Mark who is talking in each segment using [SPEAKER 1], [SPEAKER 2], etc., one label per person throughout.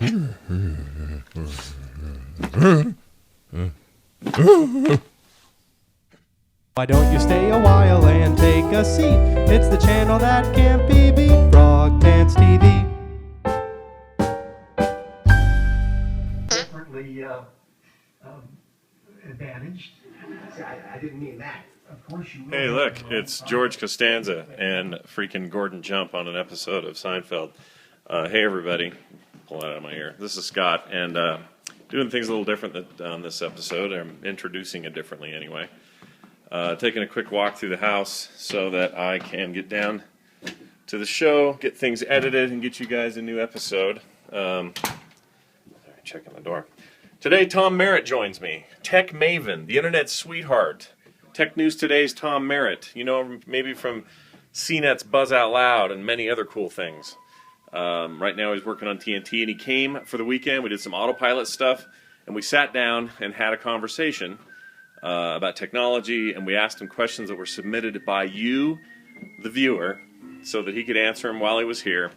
[SPEAKER 1] Why don't you stay a while and take a seat? It's the channel that can't be beat, Frog Pants TV.
[SPEAKER 2] Differently advantaged. I didn't mean that. Of course you will.
[SPEAKER 3] Hey, look, it's George Costanza and freaking Gordon Jump on an episode of Seinfeld. Hey, everybody. Pull that out of my ear. This is Scott, and doing things a little different on this episode. I'm introducing it differently anyway. Taking a quick walk through the house so that I can get down to the show, get things edited, and get you guys a new episode. Checking the door. Today, Tom Merritt joins me. Tech maven, the internet sweetheart. Tech News Today's Tom Merritt. You know him maybe from CNET's Buzz Out Loud and many other cool things. Right now he's working on TNT, and he came for the weekend. We did some autopilot stuff, and we sat down and had a conversation about technology, and we asked him questions that were submitted by you, the viewer, so that he could answer them while he was here,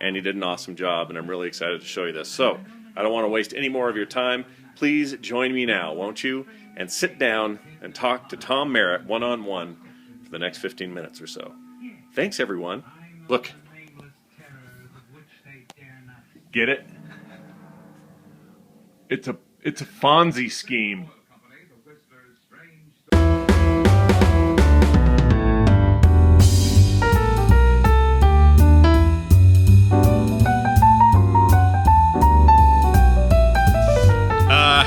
[SPEAKER 3] and he did an awesome job, and I'm really excited to show you this. So, I don't want to waste any more of your time. Please join me now, won't you? And sit down and talk to Tom Merritt one-on-one for the next 15 minutes or so. Thanks, everyone. Look. Get it? It's a Fonzie scheme.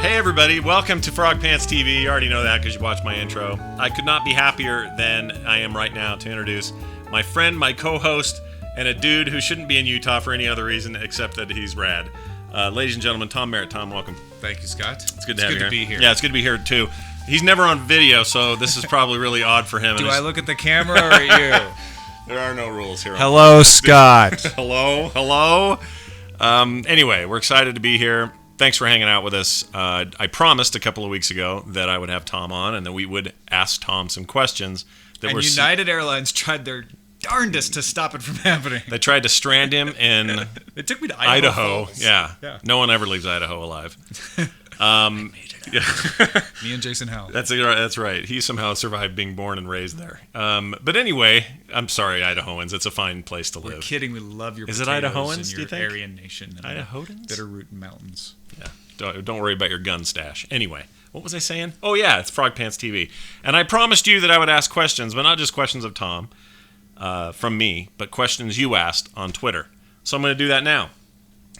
[SPEAKER 3] Hey everybody, welcome to Frog Pants TV. You already know that because you watched my intro. I could not be happier than I am right now to introduce my friend, my co-host, and a dude who shouldn't be in Utah for any other reason except that he's rad. Ladies and gentlemen, Tom Merritt. Tom, welcome.
[SPEAKER 4] Thank you, Scott.
[SPEAKER 3] It's good to
[SPEAKER 4] be here.
[SPEAKER 3] Yeah, it's good to be here too. He's never on video, so this is probably really odd for him.
[SPEAKER 4] Do I look at the camera or at you?
[SPEAKER 3] There are no rules here.
[SPEAKER 4] Hello, Scott.
[SPEAKER 3] Hello. Anyway, we're excited to be here. Thanks for hanging out with us. I promised a couple of weeks ago that I would have Tom on and that we would ask Tom some questions.
[SPEAKER 4] And United Airlines tried their darndest to stop it from happening.
[SPEAKER 3] They tried to strand him in
[SPEAKER 4] It took me to
[SPEAKER 3] Idaho.
[SPEAKER 4] Falls.
[SPEAKER 3] Yeah. No one ever leaves Idaho alive.
[SPEAKER 4] Me and Jason Howell.
[SPEAKER 3] That's right. He somehow survived being born and raised there. But anyway, I'm sorry, Idahoans. It's a fine place to live.
[SPEAKER 4] We're kidding. We love your
[SPEAKER 3] Is it
[SPEAKER 4] potatoes
[SPEAKER 3] Idahoans,
[SPEAKER 4] and
[SPEAKER 3] do
[SPEAKER 4] your
[SPEAKER 3] you think?
[SPEAKER 4] Aryan Nation. And
[SPEAKER 3] Idahoans?
[SPEAKER 4] Bitterroot Mountains.
[SPEAKER 3] Yeah. Don't worry about your gun stash. Anyway, what was I saying? Oh, yeah, it's Frog Pants TV. And I promised you that I would ask questions, but not just questions of Tom from me, but questions you asked on Twitter. So I'm going to do that now.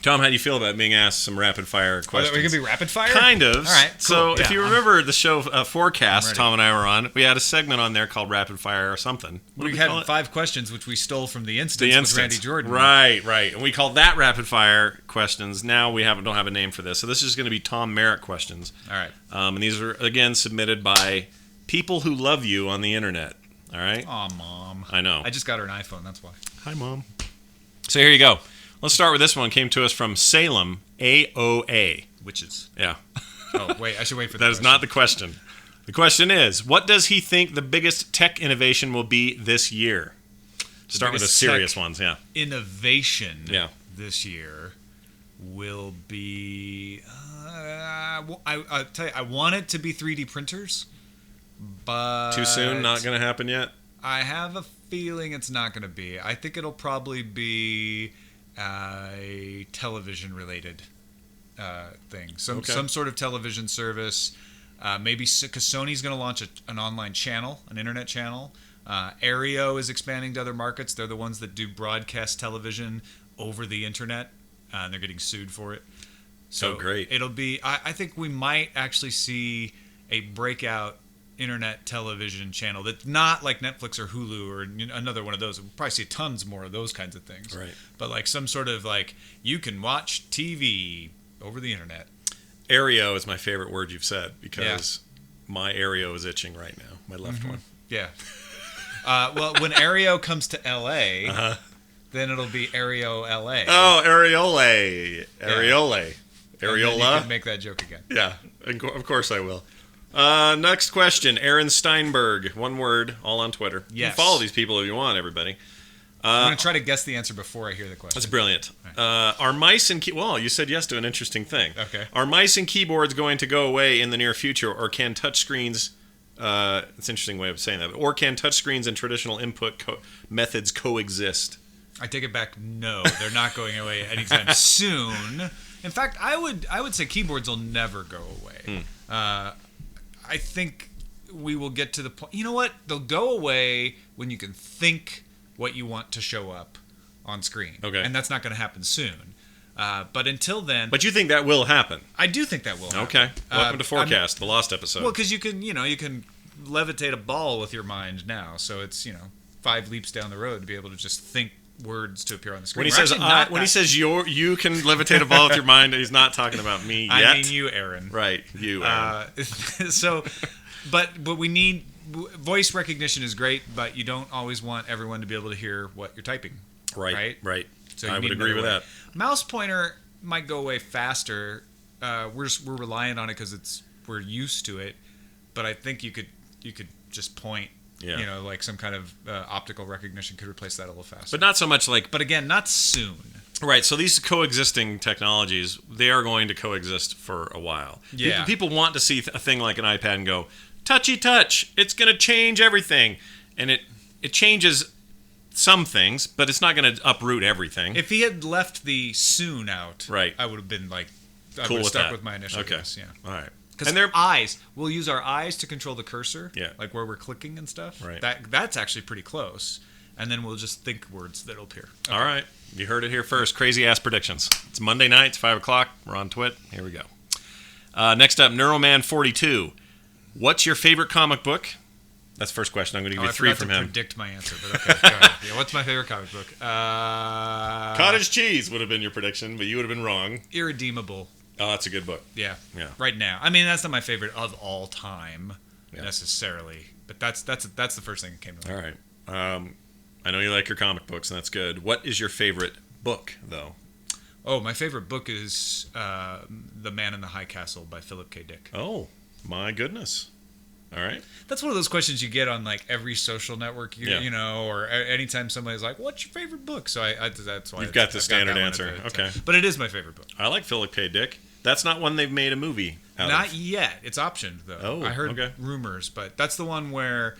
[SPEAKER 3] Tom, how do you feel about being asked some rapid-fire questions?
[SPEAKER 4] Are we going to be rapid-fire?
[SPEAKER 3] Kind of.
[SPEAKER 4] All right, cool.
[SPEAKER 3] So if you remember the show Forecast
[SPEAKER 4] I'm
[SPEAKER 3] Tom and I were on, we had a segment on there called Rapid-Fire or something.
[SPEAKER 4] We had 5 questions, which we stole from the Instance with Randy Jordan.
[SPEAKER 3] Right. And we called that Rapid-Fire questions. Now we don't have a name for this. So this is going to be Tom Merritt questions.
[SPEAKER 4] All right.
[SPEAKER 3] And these are, again, submitted by people who love you on the internet. All right?
[SPEAKER 4] Aw, Mom.
[SPEAKER 3] I know.
[SPEAKER 4] I just got her an iPhone, that's why.
[SPEAKER 3] Hi, Mom. So here you go. Let's start with this one. Came to us from Salem, AOA.
[SPEAKER 4] Witches.
[SPEAKER 3] Yeah.
[SPEAKER 4] Oh, wait. I should wait for
[SPEAKER 3] That is not the question. The question is, what does he think the biggest tech innovation will be this year? Start with the serious ones, yeah.
[SPEAKER 4] Innovation this year will be... I'll tell you, I want it to be 3D printers, but...
[SPEAKER 3] Too soon? Not going to happen yet?
[SPEAKER 4] I have a feeling it's not going to be. I think it'll probably be a television-related thing. Some sort of television service. Maybe because Sony's going to launch an online channel, an internet channel. Aereo is expanding to other markets. They're the ones that do broadcast television over the internet, and they're getting sued for it. So
[SPEAKER 3] great.
[SPEAKER 4] It'll be. I think we might actually see a breakout internet television channel that's not like Netflix or Hulu or another one of those. We'll probably see tons more of those kinds of things.
[SPEAKER 3] Right.
[SPEAKER 4] But like some sort of like you can watch TV over the internet.
[SPEAKER 3] Aereo is my favorite word you've said because my Aereo is itching right now. My left one.
[SPEAKER 4] Yeah. Well, when Aereo comes to LA, then it'll be Aereo LA.
[SPEAKER 3] Oh, Areole. Areola.
[SPEAKER 4] You can make that joke again.
[SPEAKER 3] Yeah, of course I will. Next question, Aaron Steinberg. One word, all on Twitter.
[SPEAKER 4] Yes.
[SPEAKER 3] You can follow these people if you want, everybody.
[SPEAKER 4] I'm going to try to guess the answer before I hear the question.
[SPEAKER 3] That's brilliant. Are mice and well, you said yes to an interesting thing.
[SPEAKER 4] Okay.
[SPEAKER 3] Are mice and keyboards going to go away in the near future, or can touchscreens? It's an interesting way of saying that. Or can touchscreens and traditional input methods coexist?
[SPEAKER 4] I take it back. No, they're not going away anytime soon. In fact, I would say keyboards will never go away. I think we will get to the point. You know what? They'll go away when you can think what you want to show up on screen.
[SPEAKER 3] Okay.
[SPEAKER 4] And that's not going to happen soon. But until then...
[SPEAKER 3] But you think that will happen?
[SPEAKER 4] I do think that will happen.
[SPEAKER 3] Okay. Welcome to Forecast, the lost episode.
[SPEAKER 4] Well, because you can levitate a ball with your mind now. So it's, 5 leaps down the road to be able to just think words to appear on the screen.
[SPEAKER 3] When he says you can levitate a ball with your mind, he's not talking about me yet.
[SPEAKER 4] I mean you, Aaron.
[SPEAKER 3] Right, you, Aaron.
[SPEAKER 4] But we need... Voice recognition is great, but you don't always want everyone to be able to hear what you're typing.
[SPEAKER 3] Right.
[SPEAKER 4] So
[SPEAKER 3] I would agree with that.
[SPEAKER 4] Mouse pointer might go away faster. We're reliant on it because we're used to it. But I think you could just point.
[SPEAKER 3] Yeah.
[SPEAKER 4] Like some kind of optical recognition could replace that a little faster.
[SPEAKER 3] But not so much like.
[SPEAKER 4] But again, not soon.
[SPEAKER 3] Right. So these coexisting technologies, they are going to coexist for a while.
[SPEAKER 4] Yeah.
[SPEAKER 3] People want to see a thing like an iPad and go, touchy touch. It's going to change everything, and it changes some things, but it's not going to uproot everything.
[SPEAKER 4] If he had left the soon out,
[SPEAKER 3] right,
[SPEAKER 4] I would have been like, I
[SPEAKER 3] cool
[SPEAKER 4] would have
[SPEAKER 3] with
[SPEAKER 4] stuck
[SPEAKER 3] that.
[SPEAKER 4] with my initial guess. Yeah.
[SPEAKER 3] All right.
[SPEAKER 4] Because their eyes, we'll use our eyes to control the cursor, like where we're clicking and stuff.
[SPEAKER 3] Right.
[SPEAKER 4] That's actually pretty close, and then we'll just think words that'll appear. Okay.
[SPEAKER 3] All right, you heard it here first. Crazy ass predictions. It's Monday night. It's 5:00. We're on Twit. Here we go. Next up, Neuroman42. What's your favorite comic book? That's the first question. I'm going to give you 3 from him.
[SPEAKER 4] I predict my answer, but okay. Go ahead. Yeah, what's my favorite comic book?
[SPEAKER 3] Cottage Cheese would have been your prediction, but you would have been wrong.
[SPEAKER 4] Irredeemable.
[SPEAKER 3] Oh, that's a good book.
[SPEAKER 4] Yeah. Right now. I mean, that's not my favorite of all time necessarily, but that's the first thing that came to mind.
[SPEAKER 3] All right. I know you like your comic books, and that's good. What is your favorite book, though?
[SPEAKER 4] Oh, my favorite book is The Man in the High Castle by Philip K. Dick.
[SPEAKER 3] Oh, my goodness. All right.
[SPEAKER 4] That's one of those questions you get on like every social network, or anytime somebody's like, "What's your favorite book?" So that's why
[SPEAKER 3] you've got the standard answer. Okay,
[SPEAKER 4] but it is my favorite book.
[SPEAKER 3] I like Philip K. Dick. That's not one they've made a movie out
[SPEAKER 4] Not
[SPEAKER 3] of.
[SPEAKER 4] yet. It's optioned though.
[SPEAKER 3] Oh,
[SPEAKER 4] I heard rumors, but that's the one where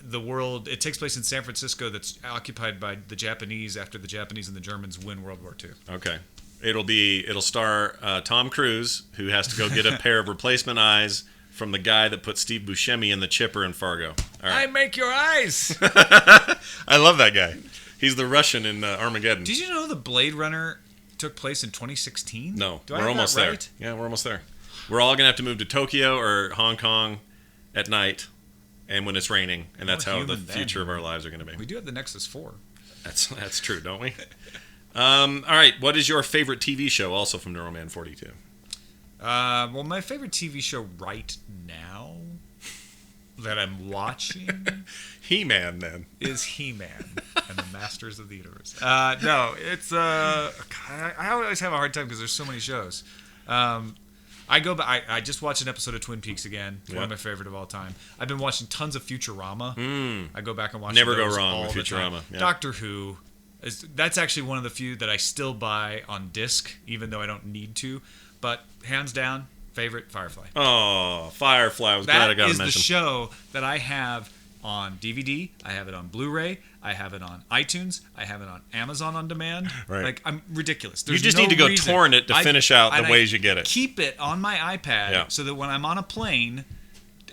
[SPEAKER 4] it takes place in San Francisco that's occupied by the Japanese after the Japanese and the Germans win World War II.
[SPEAKER 3] Okay. It'll star Tom Cruise, who has to go get a pair of replacement eyes from the guy that put Steve Buscemi in The Chipper in Fargo. All right.
[SPEAKER 4] I make your eyes.
[SPEAKER 3] I love that guy. He's the Russian in Armageddon.
[SPEAKER 4] Did you know the Blade Runner took place in 2016?
[SPEAKER 3] No, we're almost there.
[SPEAKER 4] Right?
[SPEAKER 3] Yeah, we're almost there. We're all gonna have to move to Tokyo or Hong Kong at night, and when it's raining, and that's how the future of our lives are gonna be.
[SPEAKER 4] We do have the Nexus 4.
[SPEAKER 3] That's true, don't we? All right. What is your favorite TV show? Also from Neuroman 42.
[SPEAKER 4] Well, my favorite TV show right now that I'm watching
[SPEAKER 3] He-Man, then,
[SPEAKER 4] is He-Man and the Masters of the Universe. No, it's I always have a hard time because there's so many shows. I go back. I just watched an episode of Twin Peaks again. One of my favorite of all time. I've been watching tons of Futurama. I go back and watch.
[SPEAKER 3] Never go wrong with Futurama.
[SPEAKER 4] Yeah. Doctor Who. That's actually one of the few that I still buy on disc, even though I don't need to. But hands down, favorite, Firefly.
[SPEAKER 3] Oh, Firefly. I was glad I got to mention.
[SPEAKER 4] That is the show that I have on DVD. I have it on Blu-ray. I have it on iTunes. I have it on Amazon On Demand.
[SPEAKER 3] Right.
[SPEAKER 4] Like, I'm ridiculous.
[SPEAKER 3] You just need to go torrent it to finish out the ways you get it.
[SPEAKER 4] Keep it on my iPad so that when I'm on a plane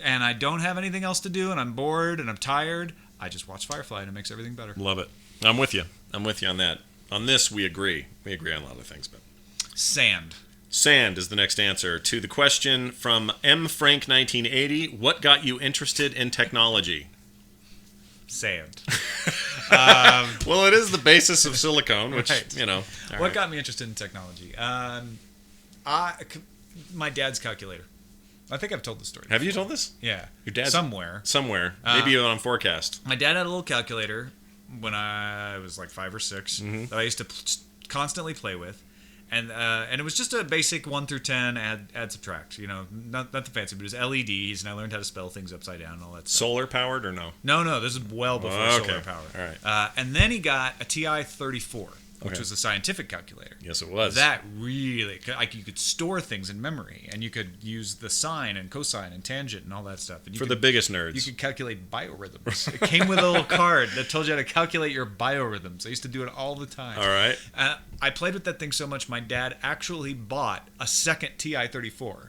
[SPEAKER 4] and I don't have anything else to do and I'm bored and I'm tired, I just watch Firefly and it makes everything better.
[SPEAKER 3] Love it. I'm with you. I'm with you on that. On this, we agree. We agree on a lot of things. But
[SPEAKER 4] Sand.
[SPEAKER 3] Sand is the next answer to the question from M. Frank 1980. What got you interested in technology?
[SPEAKER 4] Sand.
[SPEAKER 3] Well, it is the basis of silicone, which,
[SPEAKER 4] What got me interested in technology? My dad's calculator. I think I've told the story.
[SPEAKER 3] Have you told this?
[SPEAKER 4] Yeah.
[SPEAKER 3] Your dad's
[SPEAKER 4] Somewhere.
[SPEAKER 3] Maybe on Forecast.
[SPEAKER 4] My dad had a little calculator when I was like 5 or 6 that I used to constantly play with. And it was just a basic 1 through 10 add subtract. You know, not the fancy, but it was LEDs, and I learned how to spell things upside down and all that stuff.
[SPEAKER 3] Solar powered or no?
[SPEAKER 4] No, this is well before solar power.
[SPEAKER 3] All right.
[SPEAKER 4] And then he got a TI-34, which was a scientific calculator.
[SPEAKER 3] Yes, it was.
[SPEAKER 4] That really, like, you could store things in memory, and you could use the sine and cosine and tangent and all that stuff. And
[SPEAKER 3] the biggest nerds.
[SPEAKER 4] You could calculate biorhythms. It came with a little card that told you how to calculate your biorhythms. I used to do it all the time.
[SPEAKER 3] All right.
[SPEAKER 4] I played with that thing so much, my dad actually bought a second TI-34.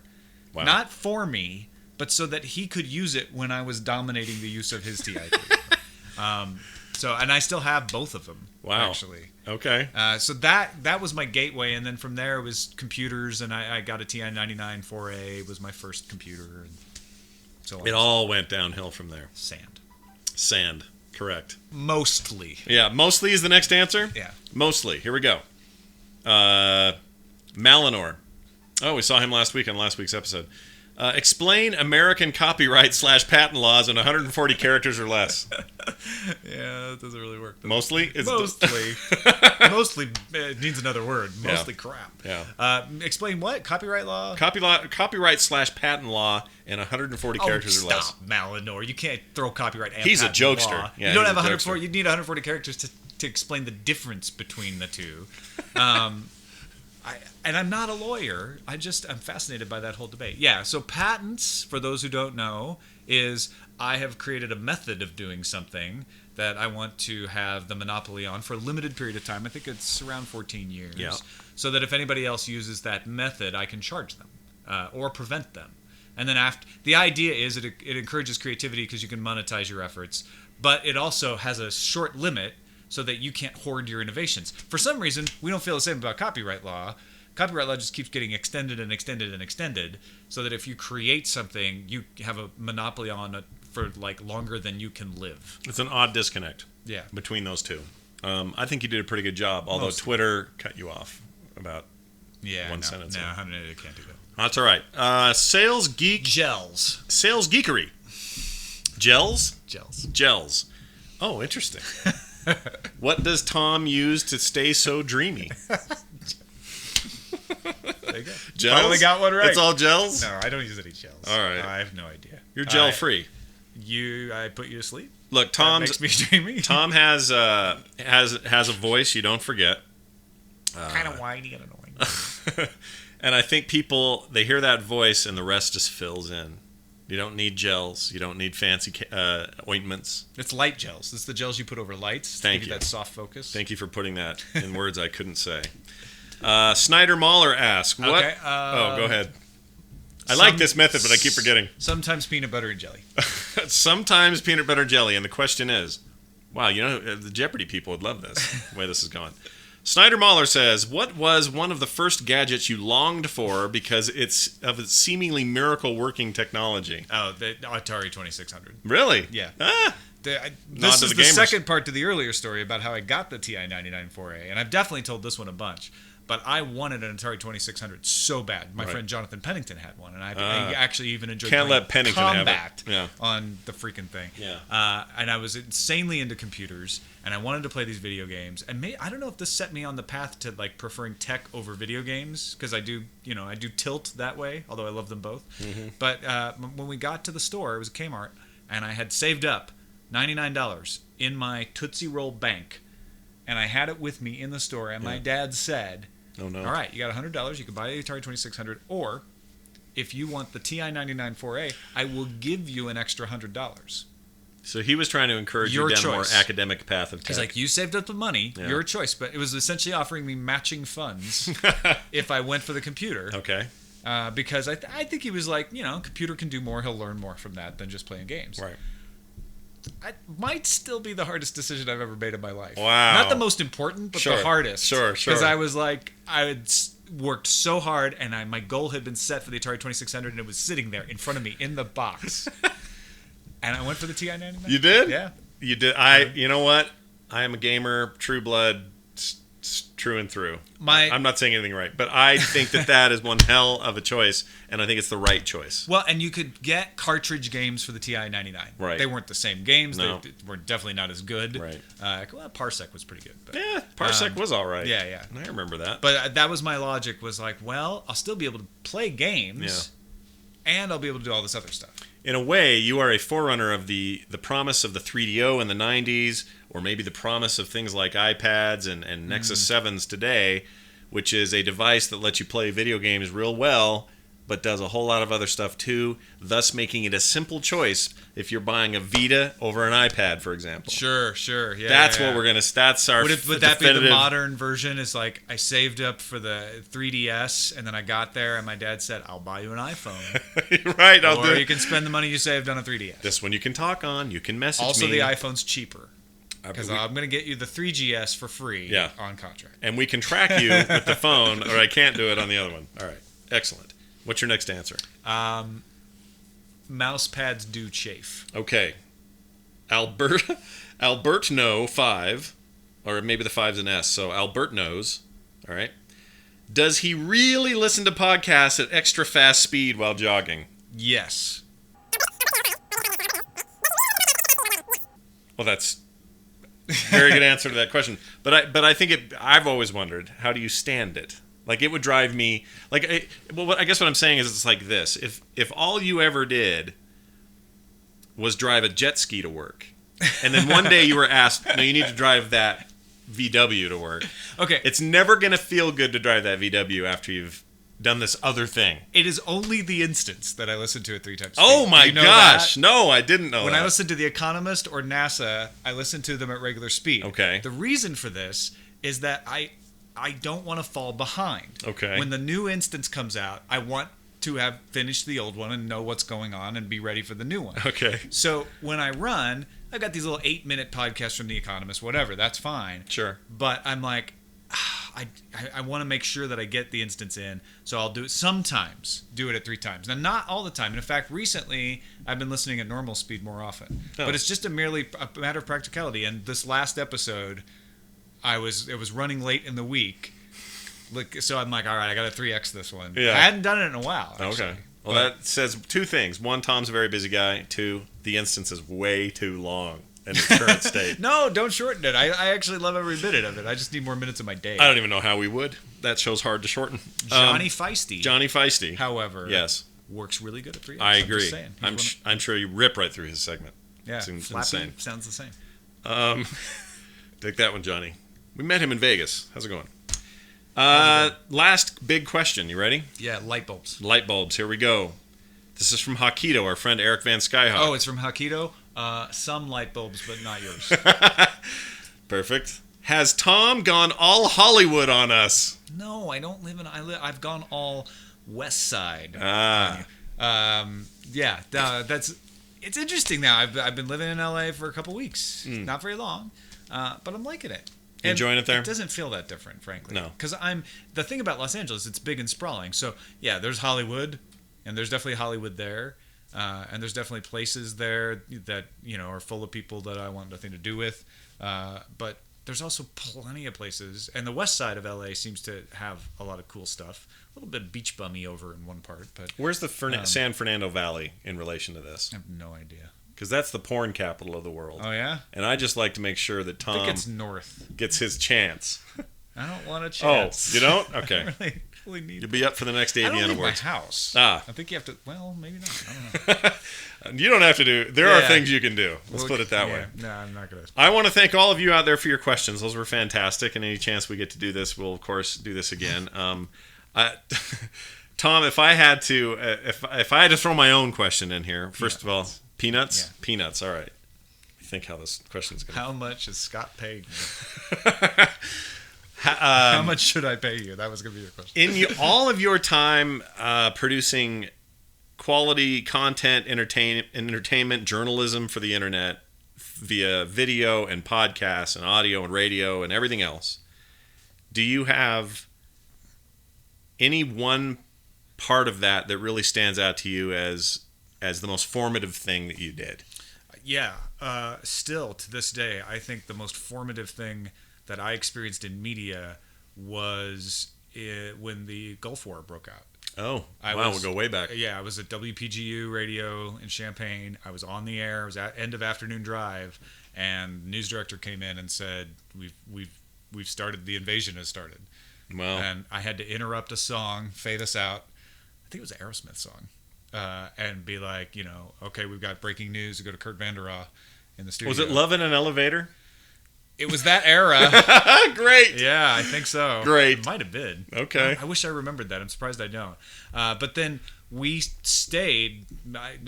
[SPEAKER 3] Wow.
[SPEAKER 4] Not for me, but so that he could use it when I was dominating the use of his TI-34. And I still have both of them.
[SPEAKER 3] Wow.
[SPEAKER 4] Actually.
[SPEAKER 3] Okay.
[SPEAKER 4] So that was my gateway, and then from there it was computers, and I got a TI-99 4A was my first computer, and so on.
[SPEAKER 3] It all went downhill from there. Sand. Correct.
[SPEAKER 4] Mostly.
[SPEAKER 3] Yeah. Mostly is the next answer.
[SPEAKER 4] Yeah.
[SPEAKER 3] Mostly. Here we go. Malinor. Oh, we saw him last week on last week's episode. Explain American copyright / patent laws in 140 characters or less.
[SPEAKER 4] Yeah, that doesn't really work.
[SPEAKER 3] Mostly?
[SPEAKER 4] Mostly it needs another word. Mostly crap.
[SPEAKER 3] Yeah.
[SPEAKER 4] Explain what? Copyright law?
[SPEAKER 3] Copyright / patent law in 140 characters or less.
[SPEAKER 4] Stop, Malinor. You can't throw copyright and
[SPEAKER 3] He's a
[SPEAKER 4] patent
[SPEAKER 3] jokester.
[SPEAKER 4] law.
[SPEAKER 3] Yeah,
[SPEAKER 4] you don't
[SPEAKER 3] he's
[SPEAKER 4] have
[SPEAKER 3] a
[SPEAKER 4] 140.
[SPEAKER 3] jokester.
[SPEAKER 4] You need 140 characters to explain the difference between the two. I'm not a lawyer. I'm fascinated by that whole debate. Yeah, so patents, for those who don't know, is I have created a method of doing something that I want to have the monopoly on for a limited period of time. I think it's around 14 years.
[SPEAKER 3] Yeah.
[SPEAKER 4] So that if anybody else uses that method, I can charge them or prevent them. And then the idea is it encourages creativity because you can monetize your efforts, but it also has a short limit so that you can't hoard your innovations. For some reason, we don't feel the same about copyright law. Copyright law just keeps getting extended and extended and extended, so that if you create something, you have a monopoly on it for like longer than you can live.
[SPEAKER 3] It's an odd disconnect.
[SPEAKER 4] Yeah.
[SPEAKER 3] Between those two. I think you did a pretty good job, although Twitter cut you off about one sentence.
[SPEAKER 4] No, I can't do that.
[SPEAKER 3] That's all right. Sales
[SPEAKER 4] Gels.
[SPEAKER 3] geekery. Gels?
[SPEAKER 4] Gels.
[SPEAKER 3] Oh, interesting. What does Tom use to stay so dreamy?
[SPEAKER 4] There you go.
[SPEAKER 3] Gels?
[SPEAKER 4] Finally got one right.
[SPEAKER 3] It's all gels?
[SPEAKER 4] No, I don't use any gels.
[SPEAKER 3] All right.
[SPEAKER 4] I have no idea.
[SPEAKER 3] You're gel free.
[SPEAKER 4] I put you to sleep.
[SPEAKER 3] Look,
[SPEAKER 4] That makes me dreamy.
[SPEAKER 3] Tom has a voice you don't forget.
[SPEAKER 4] Kind of whiny and annoying.
[SPEAKER 3] And I think people, they hear that voice and the rest just fills in. You don't need gels. You don't need fancy ointments.
[SPEAKER 4] It's light gels. It's the gels you put over lights.
[SPEAKER 3] Thank
[SPEAKER 4] to
[SPEAKER 3] you.
[SPEAKER 4] Give that soft focus.
[SPEAKER 3] Thank you for putting that in words I couldn't say. Snyder Mahler asks, "What?"
[SPEAKER 4] Okay,
[SPEAKER 3] go ahead. I like this method, but I keep forgetting.
[SPEAKER 4] Sometimes peanut butter and jelly.
[SPEAKER 3] Sometimes peanut butter and jelly, and the question is, wow, the Jeopardy people would love this, the way this is going. Snyder Mahler says, "What was one of the first gadgets you longed for because it's of its seemingly miracle working technology?"
[SPEAKER 4] Oh, the Atari 2600.
[SPEAKER 3] Really?
[SPEAKER 4] Yeah.
[SPEAKER 3] Nod
[SPEAKER 4] This
[SPEAKER 3] to
[SPEAKER 4] is
[SPEAKER 3] the
[SPEAKER 4] the
[SPEAKER 3] gamers.
[SPEAKER 4] second part to the earlier story about how I got the TI-99 4A, and I've definitely told this one a bunch. But I wanted an Atari 2600 so bad. My friend Jonathan Pennington had one, and I actually even enjoyed
[SPEAKER 3] Can't
[SPEAKER 4] playing
[SPEAKER 3] let Pennington have it.
[SPEAKER 4] Combat
[SPEAKER 3] Yeah.
[SPEAKER 4] on the freaking thing.
[SPEAKER 3] Yeah.
[SPEAKER 4] And I was insanely into computers, and I wanted to play these video games. And I don't know if this set me on the path to like preferring tech over video games, because I do tilt that way, although I love them both. Mm-hmm. But when we got to the store, it was a Kmart, and I had saved up $99 in my Tootsie Roll bank, and I had it with me in the store, and my dad said,
[SPEAKER 3] "Oh no!
[SPEAKER 4] All right, you got $100. You can buy the Atari 2600, or if you want the TI-99 4A, I will give you an extra $100."
[SPEAKER 3] So he was trying to encourage you down a more academic path of tech.
[SPEAKER 4] He's like, "You saved up the money, your choice," but it was essentially offering me matching funds if I went for the computer.
[SPEAKER 3] Okay.
[SPEAKER 4] Because I think he was like, computer can do more. He'll learn more from that than just playing games.
[SPEAKER 3] Right.
[SPEAKER 4] It might still be the hardest decision I've ever made in my life.
[SPEAKER 3] Wow.
[SPEAKER 4] Not the most important, but the hardest.
[SPEAKER 3] Sure.
[SPEAKER 4] Because I was like, I had worked so hard, and my goal had been set for the Atari 2600, and it was sitting there in front of me in the box. And I went for the TI-99.
[SPEAKER 3] You did?
[SPEAKER 4] Yeah.
[SPEAKER 3] You did. You know what? I am a gamer, true blood,
[SPEAKER 5] It's true and through.
[SPEAKER 4] My-
[SPEAKER 5] I'm not saying anything right, but I think that is one hell of a choice, and I think it's the right choice.
[SPEAKER 4] Well, and you could get cartridge games for the TI-99.
[SPEAKER 5] Right.
[SPEAKER 4] They weren't the same games.
[SPEAKER 5] No.
[SPEAKER 4] They were definitely not as good.
[SPEAKER 5] Right.
[SPEAKER 4] Well, Parsec was pretty good. But,
[SPEAKER 5] Yeah, Parsec was all right.
[SPEAKER 4] yeah.
[SPEAKER 5] I remember that.
[SPEAKER 4] But that was my logic, was like, well, I'll still be able to play games, and I'll be able to do all this other stuff.
[SPEAKER 5] In a way, you are a forerunner of the promise of the 3DO in the 90s, or maybe the promise of things like iPads and Nexus 7s today, which is a device that lets you play video games real well, but does a whole lot of other stuff too, thus making it a simple choice if you're buying a Vita over an iPad, for example.
[SPEAKER 4] Sure, yeah.
[SPEAKER 5] That's
[SPEAKER 4] yeah.
[SPEAKER 5] what we're going to... That's our
[SPEAKER 4] Would that be the
[SPEAKER 5] definitive-
[SPEAKER 4] modern version? Is like, I saved up for the 3DS, and then I got there, and my dad said, I'll buy you an iPhone.
[SPEAKER 5] Right, I'll do
[SPEAKER 4] Or
[SPEAKER 5] it.
[SPEAKER 4] you can spend the money you saved on a 3DS.
[SPEAKER 5] This one you can talk on, you can message
[SPEAKER 4] Also,
[SPEAKER 5] me.
[SPEAKER 4] the iPhone's cheaper. Because
[SPEAKER 5] we-
[SPEAKER 4] I'm going to get you the 3GS for free on contract.
[SPEAKER 5] And we can track you with the phone, or I can't do it on the other one. All right, excellent. What's your next answer?
[SPEAKER 4] Mouse pads do chafe.
[SPEAKER 5] Okay. Albert No 5, or maybe the 5's an S, so Albert knows. All right. Does he really listen to podcasts at extra fast speed while jogging?
[SPEAKER 4] Yes.
[SPEAKER 5] Well, that's a very good answer to that question. But I think I've always wondered, how do you stand it? Like, it would drive me... I guess what I'm saying is it's like this. If all you ever did was drive a jet ski to work, and then one day you were asked, no, you need to drive that VW to work.
[SPEAKER 4] Okay.
[SPEAKER 5] It's never going to feel good to drive that VW after you've done this other thing.
[SPEAKER 4] It is only the instance that I listen to at 3 times speed.
[SPEAKER 5] Oh, my
[SPEAKER 4] You know
[SPEAKER 5] gosh.
[SPEAKER 4] that?
[SPEAKER 5] No, I didn't know
[SPEAKER 4] When
[SPEAKER 5] that.
[SPEAKER 4] I listen to The Economist or NASA, I listen to them at regular speed.
[SPEAKER 5] Okay.
[SPEAKER 4] The reason for this is that I don't want to fall behind.
[SPEAKER 5] Okay.
[SPEAKER 4] When the new instance comes out, I want to have finished the old one and know what's going on and be ready for the new one.
[SPEAKER 5] Okay.
[SPEAKER 4] So when I run, I've got these little 8-minute podcasts from The Economist, whatever, that's fine.
[SPEAKER 5] Sure.
[SPEAKER 4] But I'm like, I want to make sure that I get the instance in, so I'll do it sometimes, do it at 3 times. Now, not all the time. And in fact, recently, I've been listening at normal speed more often.
[SPEAKER 5] Oh.
[SPEAKER 4] But it's just a matter of practicality. And this last episode, it was running late in the week. So I'm like, all right, I got to 3x this one.
[SPEAKER 5] Yeah.
[SPEAKER 4] I hadn't done it in a while, actually.
[SPEAKER 5] Okay. Well, that says two things. One, Tom's a very busy guy. Two, the instance is way too long in its current state.
[SPEAKER 4] No, don't shorten it. I actually love every minute of it. I just need more minutes of my day.
[SPEAKER 5] I don't even know how we would. That show's hard to shorten.
[SPEAKER 4] Johnny Feisty,
[SPEAKER 5] Johnny Feisty.
[SPEAKER 4] however,
[SPEAKER 5] Yes.
[SPEAKER 4] works really good at 3x.
[SPEAKER 5] I
[SPEAKER 4] I'm
[SPEAKER 5] agree.
[SPEAKER 4] just saying.
[SPEAKER 5] I'm sure you rip right through his segment.
[SPEAKER 4] Yeah,
[SPEAKER 5] Seems
[SPEAKER 4] Flappy
[SPEAKER 5] insane.
[SPEAKER 4] sounds the same.
[SPEAKER 5] Take that one, Johnny. We met him in Vegas. How's it going? Last big question. You ready?
[SPEAKER 4] Yeah, light bulbs.
[SPEAKER 5] Light bulbs. Here we go. This is from Hakito, our friend Eric Van Skyhawk.
[SPEAKER 4] Oh, it's from Hakito. Some light bulbs, but not yours.
[SPEAKER 5] Perfect. Has Tom gone all Hollywood on us?
[SPEAKER 4] No, I don't live in. I've gone all West Side.
[SPEAKER 5] Ah.
[SPEAKER 4] Yeah, that's. It's interesting now. I've been living in LA for a couple weeks. Not very long, but I'm liking it.
[SPEAKER 5] You enjoying it there?
[SPEAKER 4] It doesn't feel that different, frankly.
[SPEAKER 5] No.
[SPEAKER 4] Because the thing about Los Angeles, it's big and sprawling. So yeah, there's Hollywood, and there's definitely Hollywood there, and there's definitely places there that are full of people that I want nothing to do with. But there's also plenty of places, and the west side of LA seems to have a lot of cool stuff. A little bit of beach bummy over in one part, but
[SPEAKER 5] Where's the San Fernando Valley in relation to this?
[SPEAKER 4] I have no idea.
[SPEAKER 5] Because that's the porn capital of the world.
[SPEAKER 4] Oh yeah,
[SPEAKER 5] And I just like to make sure that
[SPEAKER 4] I think
[SPEAKER 5] Tom
[SPEAKER 4] it's north.
[SPEAKER 5] gets his chance.
[SPEAKER 4] I don't want a
[SPEAKER 5] Oh,
[SPEAKER 4] chance.
[SPEAKER 5] you don't? Okay.
[SPEAKER 4] I really need.
[SPEAKER 5] You'll be up for the next
[SPEAKER 4] I don't
[SPEAKER 5] AVN
[SPEAKER 4] leave my
[SPEAKER 5] Awards.
[SPEAKER 4] house.
[SPEAKER 5] Ah.
[SPEAKER 4] I think you have to. Well, maybe not. I don't know.
[SPEAKER 5] You don't have to do. There are
[SPEAKER 4] Yeah.
[SPEAKER 5] things you can do. Let's
[SPEAKER 4] Well,
[SPEAKER 5] put it that
[SPEAKER 4] yeah.
[SPEAKER 5] way.
[SPEAKER 4] No, I'm not gonna.
[SPEAKER 5] I want to thank all of you out there for your questions. Those were fantastic. And any chance we get to do this, we'll of course do this again. Tom, if I had to, if I had to throw my own question in here, first of all, peanuts.
[SPEAKER 4] Yeah.
[SPEAKER 5] Peanuts. All right. Think how this question's going.
[SPEAKER 4] How much is Scott paying you? How much should I pay you? That was gonna be your question.
[SPEAKER 5] All of your time producing quality content, entertainment, journalism for the internet via video and podcasts and audio and radio and everything else, do you have any one part of that really stands out to you as the most formative thing that you did?
[SPEAKER 4] Yeah. Still to this day, I think the most formative thing that I experienced in media was when the Gulf War broke out.
[SPEAKER 5] Oh, we'll go way back.
[SPEAKER 4] Yeah, I was at WPGU radio in Champaign. I was on the air. I was at end of afternoon drive, and the news director came in and said, "We've started. The invasion has started."
[SPEAKER 5] Wow.
[SPEAKER 4] And I had to interrupt a song, fade us out. I think it was an Aerosmith song, and be like, okay, we've got breaking news. We go to Kurt Vanderhaar in the studio.
[SPEAKER 5] Was it Love in an Elevator?
[SPEAKER 4] It was that era.
[SPEAKER 5] Great.
[SPEAKER 4] Yeah, I think so.
[SPEAKER 5] Great.
[SPEAKER 4] It might have been.
[SPEAKER 5] Okay.
[SPEAKER 4] I wish I remembered that. I'm surprised I don't. But then we stayed.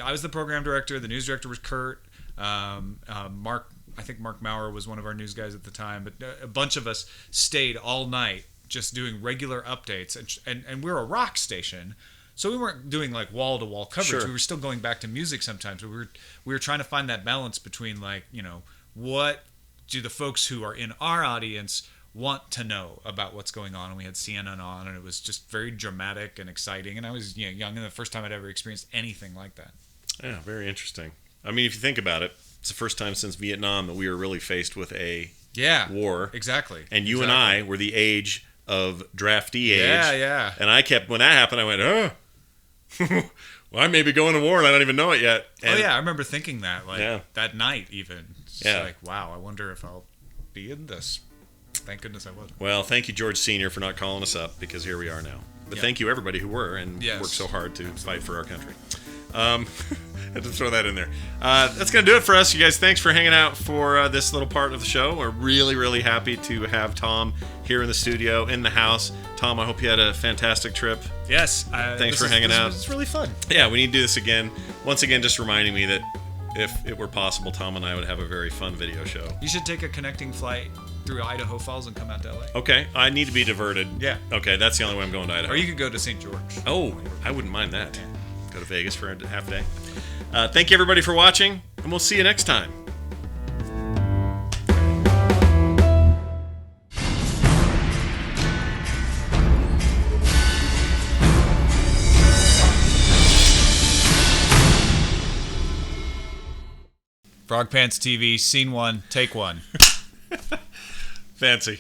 [SPEAKER 4] I was the program director. The news director was Kurt. Mark. I think Mark Maurer was one of our news guys at the time. But a bunch of us stayed all night just doing regular updates. And we're a rock station, so we weren't doing like wall to wall coverage.
[SPEAKER 5] Sure.
[SPEAKER 4] We were still going back to music sometimes. But we were trying to find that balance between what do the folks who are in our audience want to know about what's going on. And we had CNN on, and it was just very dramatic and exciting. And I was young, and the first time I'd ever experienced anything like that.
[SPEAKER 5] Yeah, very interesting. I mean, if you think about it, it's the first time since Vietnam that we were really faced with a war.
[SPEAKER 4] Exactly.
[SPEAKER 5] And you and I were the age of draftee age.
[SPEAKER 4] Yeah.
[SPEAKER 5] And when that happened, I went, oh, well, I may be going to war and I don't even know it yet. And
[SPEAKER 4] I remember thinking that, that night even. It's like, wow, I wonder if I'll be in this. Thank goodness I wasn't.
[SPEAKER 5] Well, thank you, George Sr., for not calling us up, because here we are now. But thank you, everybody who were and worked so hard to fight for our country. Had to throw that in there. That's going to do it for us, you guys. Thanks for hanging out for this little part of the show. We're really, really happy to have Tom here in the studio, in the house. Tom, I hope you had a fantastic trip.
[SPEAKER 4] Yes.
[SPEAKER 5] Thanks for hanging out.
[SPEAKER 4] It's really fun.
[SPEAKER 5] Yeah, we need to do this again. Once again, just reminding me that if it were possible, Tom and I would have a very fun video show.
[SPEAKER 4] You should take a connecting flight through Idaho Falls and come out to LA.
[SPEAKER 5] Okay, I need to be diverted.
[SPEAKER 4] Yeah.
[SPEAKER 5] Okay, that's the only way I'm going to Idaho.
[SPEAKER 4] Or you could go to St. George.
[SPEAKER 5] Oh, I wouldn't mind that. Go to Vegas for a half day. Thank you, everybody, for watching, and we'll see you next time.
[SPEAKER 4] Frog Pants TV, Scene 1, Take 1.
[SPEAKER 5] Fancy.